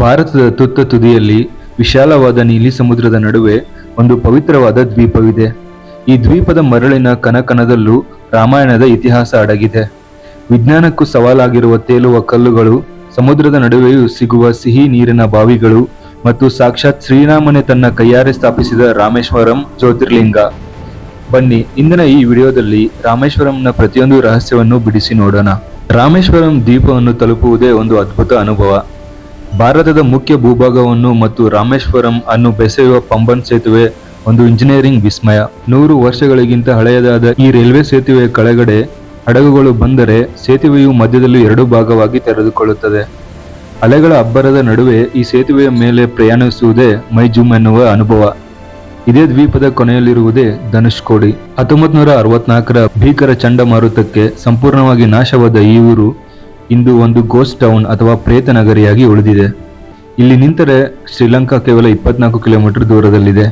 ಭಾರತದ ತುತ್ತ ತುದಿಯಲ್ಲಿ ವಿಶಾಲವಾದ ನೀಲಿ ಸಮುದ್ರದ ನಡುವೆ ಒಂದು ಪವಿತ್ರವಾದ ದ್ವೀಪವಿದೆ. ಈ ದ್ವೀಪದ ಮರಳಿನ ಕಣಕಣದಲ್ಲೂ ರಾಮಾಯಣದ ಇತಿಹಾಸ ಅಡಗಿದೆ. ವಿಜ್ಞಾನಕ್ಕೂ ಸವಾಲಾಗಿರುವ ತೇಲುವ ಕಲ್ಲುಗಳು, ಸಮುದ್ರದ ನಡುವೆಯೂ ಸಿಗುವ ಸಿಹಿ ನೀರಿನ ಬಾವಿಗಳು ಮತ್ತು ಸಾಕ್ಷಾತ್ ಶ್ರೀರಾಮನೇ ತನ್ನ ಕೈಯಾರೆ ಸ್ಥಾಪಿಸಿದ ರಾಮೇಶ್ವರಂ ಜ್ಯೋತಿರ್ಲಿಂಗ. ಬನ್ನಿ, ಇಂದಿನ ಈ ವಿಡಿಯೋದಲ್ಲಿ ರಾಮೇಶ್ವರಂನ ಪ್ರತಿಯೊಂದು ರಹಸ್ಯವನ್ನು ಬಿಡಿಸಿ ನೋಡೋಣ. ರಾಮೇಶ್ವರಂ ದ್ವೀಪವನ್ನು ತಲುಪುವುದೇ ಒಂದು ಅದ್ಭುತ ಅನುಭವ. ಭಾರತದ ಮುಖ್ಯ ಭೂಭಾಗವನ್ನು ಮತ್ತು ರಾಮೇಶ್ವರಂ ಅನ್ನು ಬೆಸೆಯುವ ಪಂಬನ್ ಸೇತುವೆ ಒಂದು ಇಂಜಿನಿಯರಿಂಗ್ ವಿಸ್ಮಯ. 100 ವರ್ಷಗಳಿಗಿಂತ ಹಳೆಯದಾದ ಈ ರೈಲ್ವೆ ಸೇತುವೆಯ ಕೆಳಗಡೆ ಹಡಗುಗಳು ಬಂದರೆ ಸೇತುವೆಯು ಮಧ್ಯದಲ್ಲಿ 2 ಭಾಗವಾಗಿ ತೆರೆದುಕೊಳ್ಳುತ್ತದೆ. ಅಲೆಗಳ ಅಬ್ಬರದ ನಡುವೆ ಈ ಸೇತುವೆಯ ಮೇಲೆ ಪ್ರಯಾಣಿಸುವುದೇ ಮೈಜುಮ್ ಎನ್ನುವ ಅನುಭವ. ಇದೇ ದ್ವೀಪದ ಕೊನೆಯಲ್ಲಿರುವುದೇ ಧನುಷ್ಕೋಡಿ. 1964ರ ಭೀಕರ ಚಂಡಮಾರುತಕ್ಕೆ ಸಂಪೂರ್ಣವಾಗಿ ನಾಶವಾದ ಈ ಊರು ಇಂದು ಒಂದು ಗೋಸ್ಟ್ ಟೌನ್ ಅಥವಾ ಪ್ರೇತ ನಗರಿಯಾಗಿ ಉಳಿದಿದೆ. ಇಲ್ಲಿ ನಿಂತರೆ ಶ್ರೀಲಂಕಾ ಕೇವಲ 24 ಕಿಲೋಮೀಟರ್ ದೂರದಲ್ಲಿದೆ.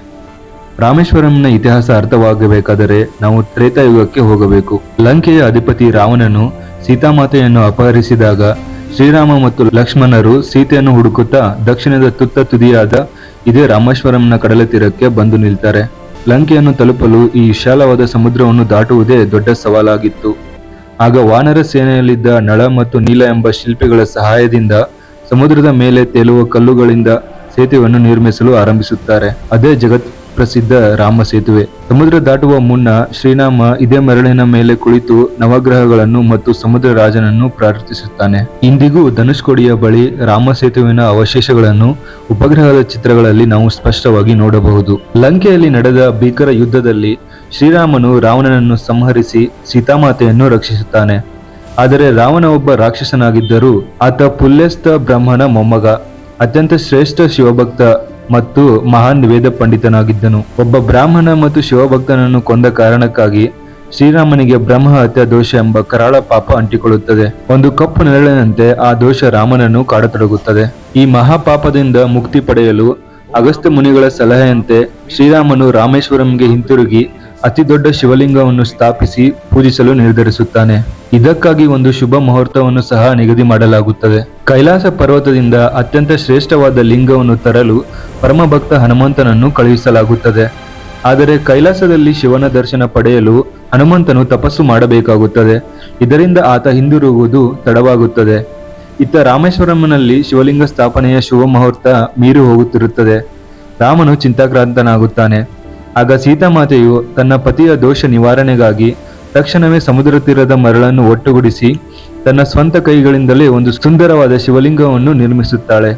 ರಾಮೇಶ್ವರಂನ ಇತಿಹಾಸ ಅರ್ಥವಾಗಬೇಕಾದರೆ ನಾವು ತ್ರೇತಾಯುಗಕ್ಕೆ ಹೋಗಬೇಕು. ಲಂಕೆಯ ಅಧಿಪತಿ ರಾವಣನು ಸೀತಾಮಾತೆಯನ್ನು ಅಪಹರಿಸಿದಾಗ ಶ್ರೀರಾಮ ಮತ್ತು ಲಕ್ಷ್ಮಣರು ಸೀತೆಯನ್ನು ಹುಡುಕುತ್ತಾ ದಕ್ಷಿಣದ ತುತ್ತ ತುದಿಯಾದ ಇದೇ ರಾಮೇಶ್ವರಂನ ಕಡಲ ತೀರಕ್ಕೆ ಬಂದು ನಿಲ್ತಾರೆ. ಲಂಕೆಯನ್ನು ತಲುಪಲು ಈ ವಿಶಾಲವಾದ ಸಮುದ್ರವನ್ನು ದಾಟುವುದೇ ದೊಡ್ಡ ಸವಾಲಾಗಿತ್ತು. ಆಗ ವಾನರ ಸೇನೆಯಲ್ಲಿದ್ದ ನಳ ಮತ್ತು ನೀಲ ಎಂಬ ಶಿಲ್ಪಿಗಳ ಸಹಾಯದಿಂದ ಸಮುದ್ರದ ಮೇಲೆ ತೇಲುವ ಕಲ್ಲುಗಳಿಂದ ಸೇತುವೆಯನ್ನು ನಿರ್ಮಿಸಲು ಆರಂಭಿಸುತ್ತಾರೆ. ಅದೇ ಜಗತ್ ಪ್ರಸಿದ್ಧ ರಾಮ ಸೇತುವೆ. ಸಮುದ್ರ ದಾಟುವ ಮುನ್ನ ಶ್ರೀರಾಮ ಇದೇ ಮರಳಿನ ಮೇಲೆ ಕುಳಿತು ನವಗ್ರಹಗಳನ್ನು ಮತ್ತು ಸಮುದ್ರ ರಾಜನನ್ನು ಪ್ರಾರ್ಥಿಸುತ್ತಾನೆ. ಇಂದಿಗೂ ಧನುಷ್ಕೋಡಿಯ ಬಳಿ ರಾಮ ಸೇತುವಿನ ಅವಶೇಷಗಳನ್ನು ಉಪಗ್ರಹದ ಚಿತ್ರಗಳಲ್ಲಿ ನಾವು ಸ್ಪಷ್ಟವಾಗಿ ನೋಡಬಹುದು. ಲಂಕೆಯಲ್ಲಿ ನಡೆದ ಭೀಕರ ಯುದ್ಧದಲ್ಲಿ ಶ್ರೀರಾಮನು ರಾವಣನನ್ನು ಸಂಹರಿಸಿ ಸೀತಾಮಾತೆಯನ್ನು ರಕ್ಷಿಸುತ್ತಾನೆ. ಆದರೆ ರಾವಣ ಒಬ್ಬ ರಾಕ್ಷಸನಾಗಿದ್ದರೂ ಆತ ಪುಲ್ಯಸ್ತ ಬ್ರಹ್ಮನ ಮೊಮ್ಮಗ, ಅತ್ಯಂತ ಶ್ರೇಷ್ಠ ಶಿವಭಕ್ತ ಮತ್ತು ಮಹಾನ್ ವೇದ ಪಂಡಿತನಾಗಿದ್ದನು. ಒಬ್ಬ ಬ್ರಾಹ್ಮಣ ಮತ್ತು ಶಿವಭಕ್ತನನ್ನು ಕೊಂದ ಕಾರಣಕ್ಕಾಗಿ ಶ್ರೀರಾಮನಿಗೆ ಬ್ರಹ್ಮ ಹತ್ಯಾ ದೋಷ ಎಂಬ ಕರಾಳ ಪಾಪ ಅಂಟಿಕೊಳ್ಳುತ್ತದೆ. ಒಂದು ಕಪ್ಪು ನೆರಳಿನಂತೆ ಆ ದೋಷ ರಾಮನನ್ನು ಕಾಡತೊಡಗುತ್ತದೆ. ಈ ಮಹಾಪಾಪದಿಂದ ಮುಕ್ತಿ ಪಡೆಯಲು ಅಗಸ್ತ್ಯ ಮುನಿಗಳ ಸಲಹೆಯಂತೆ ಶ್ರೀರಾಮನು ರಾಮೇಶ್ವರಂಗೆ ಹಿಂತಿರುಗಿ ಅತಿ ದೊಡ್ಡ ಶಿವಲಿಂಗವನ್ನು ಸ್ಥಾಪಿಸಿ ಪೂಜಿಸಲು ನಿರ್ಧರಿಸುತ್ತಾನೆ. ಇದಕ್ಕಾಗಿ ಒಂದು ಶುಭ ಮುಹೂರ್ತವನ್ನು ಸಹ ನಿಗದಿ ಮಾಡಲಾಗುತ್ತದೆ. ಕೈಲಾಸ ಪರ್ವತದಿಂದ ಅತ್ಯಂತ ಶ್ರೇಷ್ಠವಾದ ಲಿಂಗವನ್ನು ತರಲು ಪರಮಭಕ್ತ ಹನುಮಂತನನ್ನು ಕಳುಹಿಸಲಾಗುತ್ತದೆ. ಆದರೆ ಕೈಲಾಸದಲ್ಲಿ ಶಿವನ ದರ್ಶನ ಪಡೆಯಲು ಹನುಮಂತನು ತಪಸ್ಸು ಮಾಡಬೇಕಾಗುತ್ತದೆ. ಇದರಿಂದ ಆತ ಹಿಂದಿರುಗುವುದು ತಡವಾಗುತ್ತದೆ. ಇತ್ತ ರಾಮೇಶ್ವರಂನಲ್ಲಿ ಶಿವಲಿಂಗ ಸ್ಥಾಪನೆಯ ಶುಭ ಮುಹೂರ್ತ ಮೀರಿ ಹೋಗುತ್ತಿರುತ್ತದೆ. ರಾಮನು ಚಿಂತಾಕ್ರಾಂತನಾಗುತ್ತಾನೆ. ಆಗ ಸೀತಾಮಾತೆಯು ತನ್ನ ಪತಿಯ ದೋಷ ನಿವಾರಣೆಗಾಗಿ ತಕ್ಷಣವೇ ಸಮುದ್ರ ತೀರದ ಮರಳನ್ನು ಒಟ್ಟುಗೂಡಿಸಿ ತನ್ನ ಸ್ವಂತ ಕೈಗಳಿಂದಲೇ ಒಂದು ಸುಂದರವಾದ ಶಿವಲಿಂಗವನ್ನು ನಿರ್ಮಿಸುತ್ತಾಳೆ.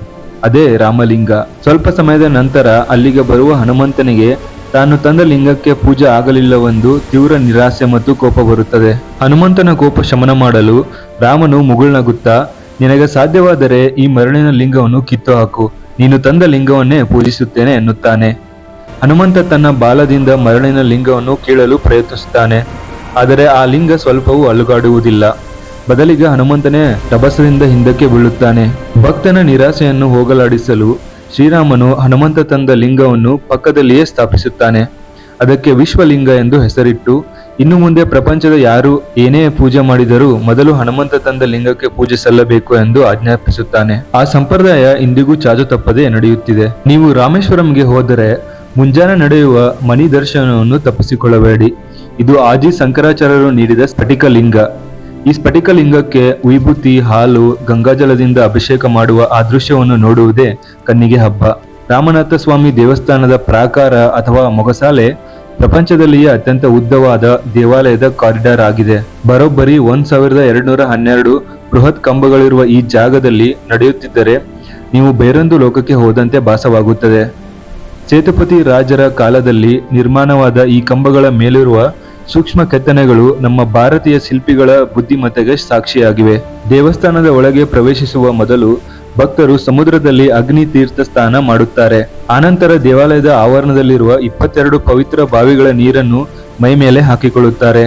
ಅದೇ ರಾಮಲಿಂಗ. ಸ್ವಲ್ಪ ಸಮಯದ ನಂತರ ಅಲ್ಲಿಗೆ ಬರುವ ಹನುಮಂತನಿಗೆ ತಾನು ತಂದ ಲಿಂಗಕ್ಕೆ ಪೂಜೆ ಆಗಲಿಲ್ಲವೆಂದು ತೀವ್ರ ನಿರಾಸೆ ಮತ್ತು ಕೋಪ ಬರುತ್ತದೆ. ಹನುಮಂತನ ಕೋಪ ಶಮನ ಮಾಡಲು ರಾಮನು ಮುಗುಳ್ನಗುತ್ತಾ, ನಿನಗೆ ಸಾಧ್ಯವಾದರೆ ಈ ಮರಳಿನ ಲಿಂಗವನ್ನು ಕಿತ್ತು ಹಾಕು, ನೀನು ತಂದ ಲಿಂಗವನ್ನೇ ಪೂಜಿಸುತ್ತೇನೆ ಎನ್ನುತ್ತಾನೆ. ಹನುಮಂತ ತನ್ನ ಬಾಲದಿಂದ ಮರಳಿನ ಲಿಂಗವನ್ನು ಕೀಳಲು ಪ್ರಯತ್ನಿಸುತ್ತಾನೆ. ಆದರೆ ಆ ಲಿಂಗ ಸ್ವಲ್ಪವೂ ಅಲುಗಾಡುವುದಿಲ್ಲ. ಬದಲಿಗೆ ಹನುಮಂತನೇ ರಭಸದಿಂದ ಹಿಂದಕ್ಕೆ ಬೀಳುತ್ತಾನೆ. ಭಕ್ತನ ನಿರಾಸೆಯನ್ನು ಹೋಗಲಾಡಿಸಲು ಶ್ರೀರಾಮನು ಹನುಮಂತ ತಂದ ಲಿಂಗವನ್ನು ಪಕ್ಕದಲ್ಲಿಯೇ ಸ್ಥಾಪಿಸುತ್ತಾನೆ. ಅದಕ್ಕೆ ವಿಶ್ವಲಿಂಗ ಎಂದು ಹೆಸರಿಟ್ಟು, ಇನ್ನು ಮುಂದೆ ಪ್ರಪಂಚದ ಯಾರು ಏನೇ ಪೂಜೆ ಮಾಡಿದರೂ ಮೊದಲು ಹನುಮಂತ ತಂದ ಲಿಂಗಕ್ಕೆ ಪೂಜೆ ಸಲ್ಲಬೇಕು ಎಂದು ಆಜ್ಞಾಪಿಸುತ್ತಾನೆ. ಆ ಸಂಪ್ರದಾಯ ಇಂದಿಗೂ ಚಾಚು ತಪ್ಪದೆ ನಡೆಯುತ್ತಿದೆ. ನೀವು ರಾಮೇಶ್ವರಂಗೆ ಹೋದರೆ ಮುಂಜಾನೆ ನಡೆಯುವ ಮಣಿ ದರ್ಶನವನ್ನು ತಪ್ಪಿಸಿಕೊಳ್ಳಬೇಡಿ. ಇದು ಆದಿ ಶಂಕರಾಚಾರ್ಯರು ನೀಡಿದ ಸ್ಫಟಿಕ ಲಿಂಗ. ಈ ಸ್ಫಟಿಕ ಲಿಂಗಕ್ಕೆ ವಿಭೂತಿ, ಹಾಲು, ಗಂಗಾಜಲದಿಂದ ಅಭಿಷೇಕ ಮಾಡುವ ಆ ದೃಶ್ಯವನ್ನು ನೋಡುವುದೇ ಕಣ್ಣಿಗೆ ಹಬ್ಬ. ರಾಮನಾಥ ಸ್ವಾಮಿ ದೇವಸ್ಥಾನದ ಪ್ರಾಕಾರ ಅಥವಾ ಮೊಗಸಾಲೆ ಪ್ರಪಂಚದಲ್ಲಿಯೇ ಅತ್ಯಂತ ಉದ್ದವಾದ ದೇವಾಲಯದ ಕಾರಿಡಾರ್ ಆಗಿದೆ. ಬರೋಬ್ಬರಿ 1212 ಬೃಹತ್ ಕಂಬಗಳಿರುವ ಈ ಜಾಗದಲ್ಲಿ ನಡೆಯುತ್ತಿದ್ದರೆ ನೀವು ಬೇರೊಂದು ಲೋಕಕ್ಕೆ ಹೋದಂತೆ ಭಾಸವಾಗುತ್ತದೆ. ಸೇತುಪತಿ ರಾಜರ ಕಾಲದಲ್ಲಿ ನಿರ್ಮಾಣವಾದ ಈ ಕಂಬಗಳ ಮೇಲಿರುವ ಸೂಕ್ಷ್ಮ ಕೆತ್ತನೆಗಳು ನಮ್ಮ ಭಾರತೀಯ ಶಿಲ್ಪಿಗಳ ಬುದ್ಧಿಮತ್ತೆಗೆ ಸಾಕ್ಷಿಯಾಗಿವೆ. ದೇವಸ್ಥಾನದ ಒಳಗೆ ಪ್ರವೇಶಿಸುವ ಮೊದಲು ಭಕ್ತರು ಸಮುದ್ರದಲ್ಲಿ ಅಗ್ನಿ ತೀರ್ಥ ಸ್ನಾನ ಮಾಡುತ್ತಾರೆ. ಆನಂತರ ದೇವಾಲಯದ ಆವರಣದಲ್ಲಿರುವ 22 ಪವಿತ್ರ ಬಾವಿಗಳ ನೀರನ್ನು ಮೈ ಮೇಲೆ ಹಾಕಿಕೊಳ್ಳುತ್ತಾರೆ.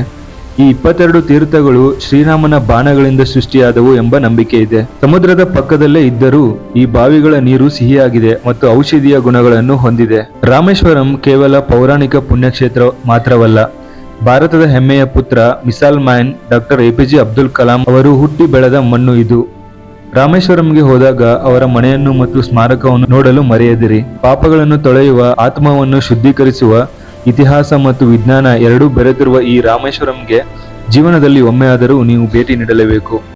ಈ 22 ತೀರ್ಥಗಳು ಶ್ರೀರಾಮನ ಬಾಣಗಳಿಂದ ಸೃಷ್ಟಿಯಾದವು ಎಂಬ ನಂಬಿಕೆ ಇದೆ. ಸಮುದ್ರದ ಪಕ್ಕದಲ್ಲೇ ಇದ್ದರೂ ಈ ಬಾವಿಗಳ ನೀರು ಸಿಹಿಯಾಗಿದೆ ಮತ್ತು ಔಷಧೀಯ ಗುಣಗಳನ್ನು ಹೊಂದಿದೆ. ರಾಮೇಶ್ವರಂ ಕೇವಲ ಪೌರಾಣಿಕ ಪುಣ್ಯಕ್ಷೇತ್ರ ಮಾತ್ರವಲ್ಲ, ಭಾರತದ ಹೆಮ್ಮೆಯ ಪುತ್ರ missile man doctor APJ Abdul Kalam ಅವರು ಹುಟ್ಟಿ ಬೆಳೆದ ಮಣ್ಣು ಇದು. ರಾಮೇಶ್ವರಂಗೆ ಹೋದಾಗ ಅವರ ಮನೆಯನ್ನು ಮತ್ತು ಸ್ಮಾರಕವನ್ನು ನೋಡಲು ಮರೆಯದಿರಿ. ಪಾಪಗಳನ್ನು ತೊಳೆಯುವ, ಆತ್ಮವನ್ನು ಶುದ್ಧೀಕರಿಸುವ, ಇತಿಹಾಸ ಮತ್ತು ವಿಜ್ಞಾನ ಎರಡೂ ಬೆರೆತಿರುವ ಈ ರಾಮೇಶ್ವರಂಗೆ ಜೀವನದಲ್ಲಿ ಒಮ್ಮೆಯಾದರೂ ನೀವು ಭೇಟಿ ನೀಡಲೇಬೇಕು.